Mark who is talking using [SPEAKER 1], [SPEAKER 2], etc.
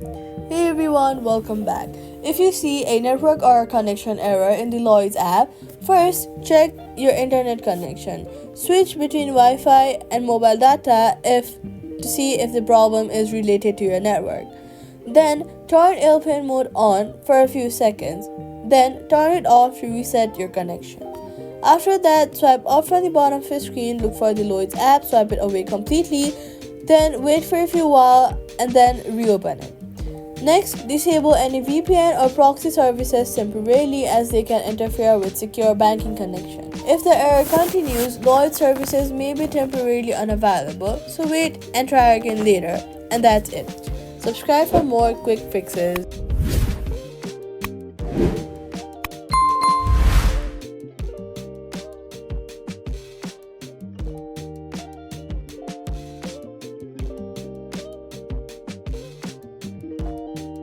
[SPEAKER 1] Hey everyone, welcome back. If you see a network or connection error in the Lloyds app, first check your internet connection. Switch between Wi-Fi and mobile data if to see if the problem is related to your network. Then turn airplane mode on for a few seconds. Then turn it off to reset your connection. After that, swipe off from the bottom of your screen, look for the Lloyds app, swipe it away completely, then wait for a few while and then reopen it. Next, disable any VPN or proxy services temporarily as they can interfere with secure banking connection. If the error continues, Lloyd services may be temporarily unavailable, so wait and try again later. And that's it. Subscribe for more quick fixes.